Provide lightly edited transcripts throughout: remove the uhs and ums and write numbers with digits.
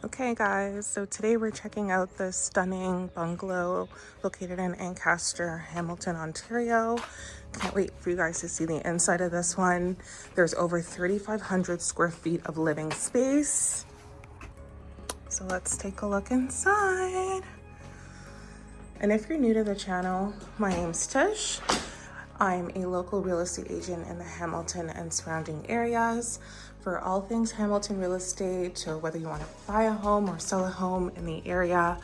Okay guys, so today we're checking out this stunning bungalow located in Ancaster, Hamilton, Ontario. Can't wait for you guys to see the inside of this one. There's over 3,500 square feet of living space. So let's take a look inside. And if you're new to the channel, my name's Tish. I'm a local real estate agent in the Hamilton and surrounding areas for all things Hamilton real estate. So whether you want to buy a home or sell a home in the area,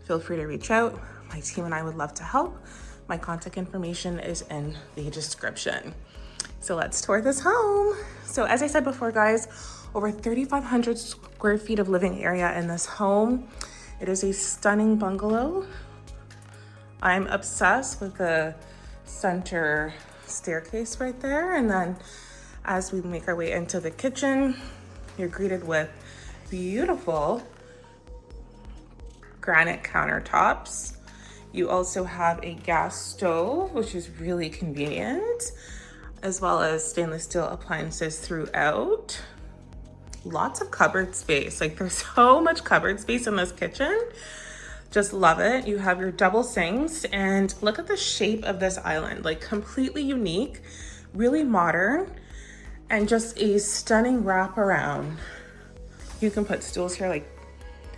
feel free to reach out. My team and I would love to help. My contact information is in the description. So let's tour this home. So as I said before, guys, over 3,500 square feet of living area in this home. It is a stunning bungalow. I'm obsessed with the center staircase right there, and then as we make our way into the kitchen, you're greeted with beautiful granite countertops. You also have a gas stove, which is really convenient, as well as stainless steel appliances throughout. Lots of cupboard space. Like, there's so much cupboard space in this kitchen. Just love it. You have your double sinks, and look at the shape of this island, like completely unique, really modern, and just a stunning wraparound. You can put stools here like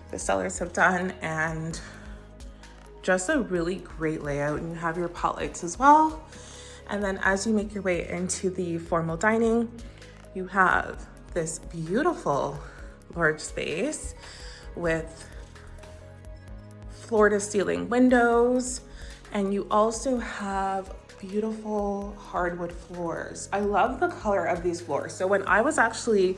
the sellers have done, and just a really great layout. And you have your pot lights as well. And then as you make your way into the formal dining, you have this beautiful large space with floor to ceiling windows, and you also have beautiful hardwood floors. I love the color of these floors. So when I was actually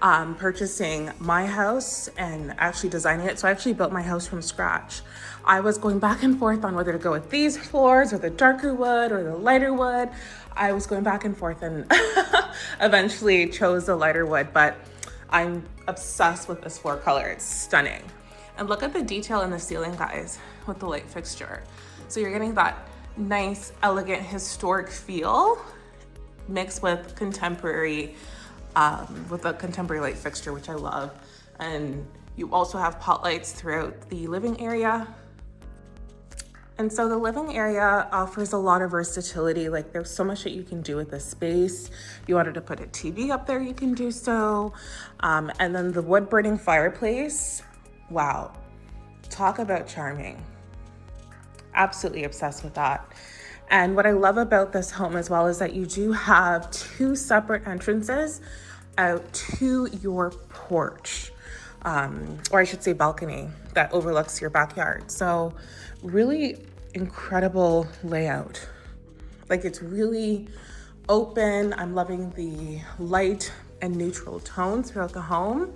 purchasing my house and actually designing it, so I actually built my house from scratch, I was going back and forth on whether to go with these floors or the darker wood or the lighter wood. I was going back and forth and eventually chose the lighter wood, but I'm obsessed with this floor color. It's stunning. And look at the detail in the ceiling, guys, with the light fixture. So you're getting that nice, elegant, historic feel mixed with contemporary, with a contemporary light fixture, which I love. And you also have pot lights throughout the living area. And so the living area offers a lot of versatility. Like, there's so much that you can do with this space. If you wanted to put a TV up there, you can do so. And then the wood burning fireplace. Wow, talk about charming. Absolutely obsessed with that. And what I love about this home as well is that you do have two separate entrances out to your porch, or I should say balcony, that overlooks your backyard. So really incredible layout. Like, it's really open. I'm loving the light and neutral tones throughout the home.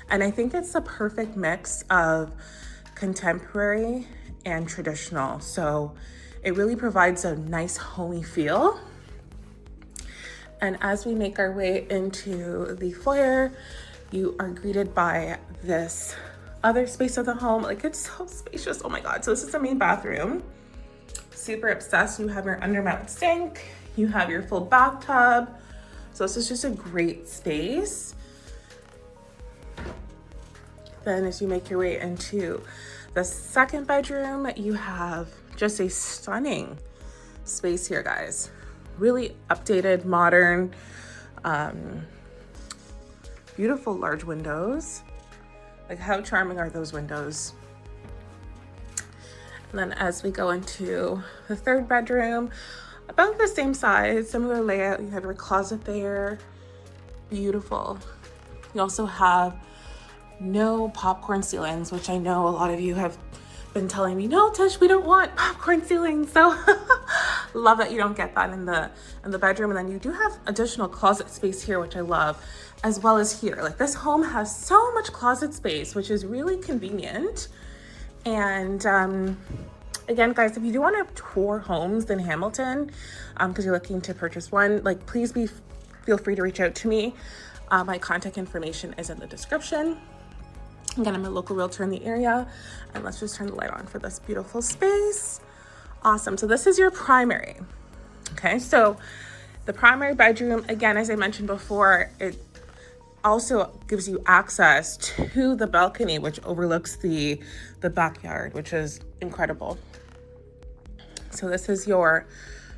And I think it's the perfect mix of contemporary and traditional. So it really provides a nice homey feel. And as we make our way into the foyer, you are greeted by this other space of the home. Like, it's so spacious. Oh my God. So this is the main bathroom. Super obsessed. You have your undermount sink. You have your full bathtub. So this is just a great space. Then as you make your way into the second bedroom, you have just a stunning space here, guys. Really updated, modern, beautiful large windows. Like, how charming are those windows? And then as we go into the third bedroom, about the same size, similar layout. You have your closet there. Beautiful. You also have no popcorn ceilings, which I know a lot of you have been telling me, no, Tish, we don't want popcorn ceilings. So love that you don't get that in the bedroom. And then you do have additional closet space here, which I love, as well as here. Like, this home has so much closet space, which is really convenient. And again, guys, if you do want to tour homes in Hamilton, because you're looking to purchase one, like, please feel free to reach out to me. My contact information is in the description. Again, I'm a local realtor in the area, and let's just turn the light on for this beautiful space. Awesome. So this is your primary. Okay, so the primary bedroom, again, as I mentioned before, it also gives you access to the balcony, which overlooks the backyard, which is incredible. So this is your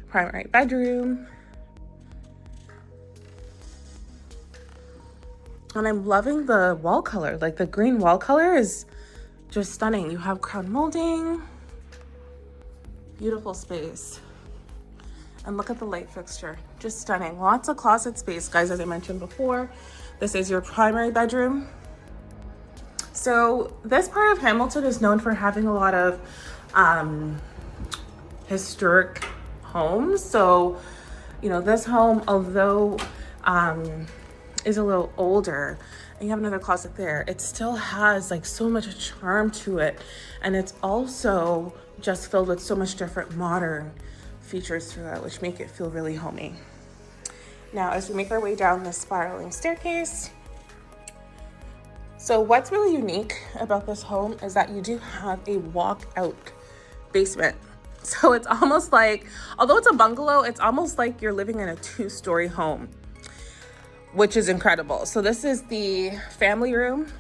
primary bedroom. And I'm loving the wall color. Like the green wall color is just stunning. You have crown molding, beautiful space. And look at the light fixture, just stunning. Lots of closet space, guys, as I mentioned before. This is your primary bedroom. So this part of Hamilton is known for having a lot of historic homes. So, you know, this home, although is a little older, and you have another closet there, it still has like so much charm to it. And it's also just filled with so much different modern features throughout, which make it feel really homey. Now, as we make our way down this spiraling staircase, so what's really unique about this home is that you do have a walkout basement. So it's almost like, although it's a bungalow, it's almost like you're living in a 2-story home, which is incredible. So this is the family room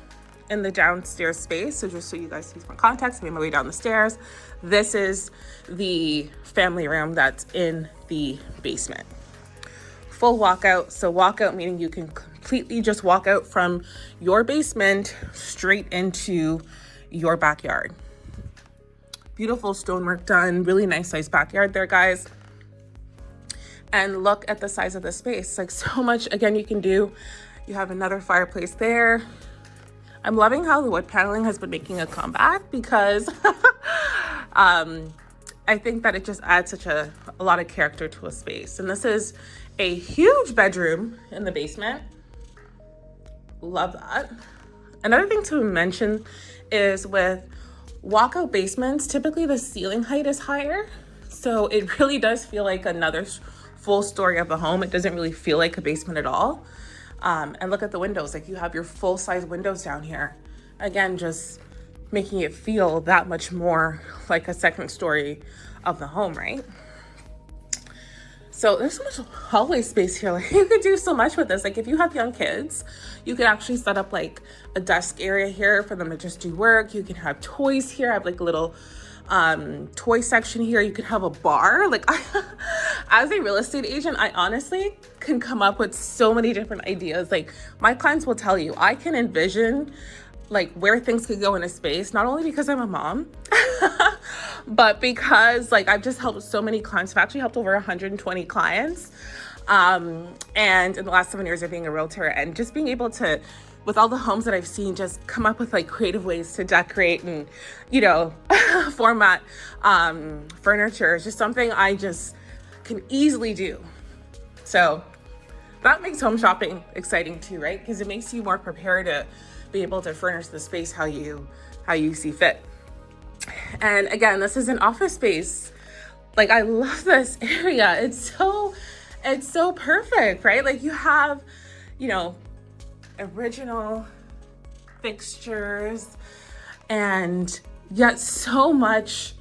in the downstairs space. So just so you guys see some context, I made my way down the stairs. This is the family room that's in the basement. Full walkout. So walkout meaning you can completely just walk out from your basement straight into your backyard. Beautiful stonework done, really nice sized backyard there, guys. And look at the size of the space, like so much again you can do. You have another fireplace there. I'm loving how the wood paneling has been making a comeback because I think that it just adds such a lot of character to a space. And this is a huge bedroom in the basement. Love that. Another thing to mention is with walkout basements, typically the ceiling height is higher. So it really does feel like another full story of a home. It doesn't really feel like a basement at all. And look at the windows, like you have your full size windows down here. Again, just making it feel that much more like a second story of the home, right? So there's so much hallway space here. Like you could do so much with this. Like if you have young kids, you could actually set up like a desk area here for them to just do work. You can have toys here. I have like a little toy section here. You could have a bar. Like as a real estate agent, I honestly can come up with so many different ideas. Like my clients will tell you, I can envision like where things could go in a space, not only because I'm a mom, but because like I've just helped so many clients. I've actually helped over 120 clients. And in the last 7 years of being a realtor, and just being able to, with all the homes that I've seen, just come up with like creative ways to decorate and, you know, format furniture is just something I just can easily do. So that makes home shopping exciting too, right? Because it makes you more prepared to be able to furnish the space how you see fit. And again, this is an office space. Like I love this area. It's so perfect, right? Like you have, you know, original fixtures and yet so much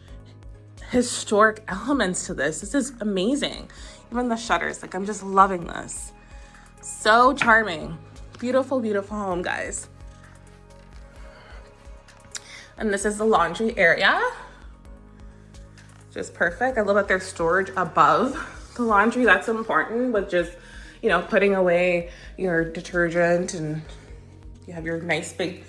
historic elements to this. This is amazing. Even the shutters, like I'm just loving this. So charming. Beautiful, beautiful home, guys. And this is the laundry area. Just perfect. I love that there's storage above the laundry. That's important with just, you know, putting away your detergent, and you have your nice big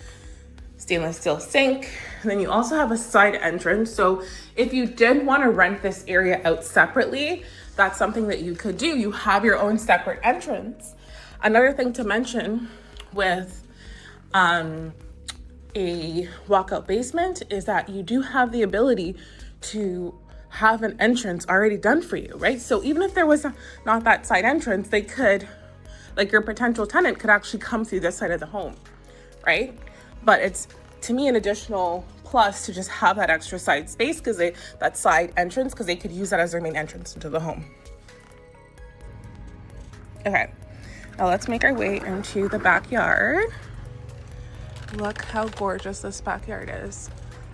stainless steel sink. And then you also have a side entrance. So if you did want to rent this area out separately, that's something that you could do. You have your own separate entrance. Another thing to mention with a walkout basement is that you do have the ability to have an entrance already done for you, right? So even if there was not that side entrance, they could, like your potential tenant could actually come through this side of the home, right? But it's, to me, an additional plus to just have that extra side space, because that side entrance, because they could use that as their main entrance into the home. Okay, now let's make our way into the backyard. Look how gorgeous this backyard is.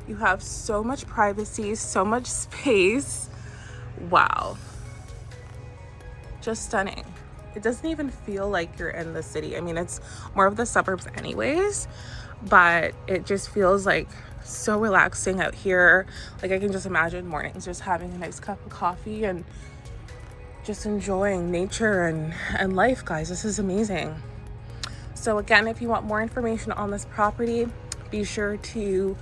You have so much privacy, so much space. Wow. Just stunning. it doesn't even feel like you're in the city. I mean, it's more of the suburbs anyways, but it just feels like so relaxing out here. Like I can just imagine mornings just having a nice cup of coffee and just enjoying nature and life, guys. This is amazing. So again, if you want more information on this property, be sure to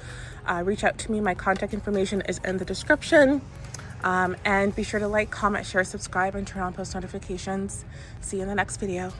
reach out to me. My contact information is in the description. And be sure to like, comment, share, subscribe, and turn on post notifications. See you in the next video.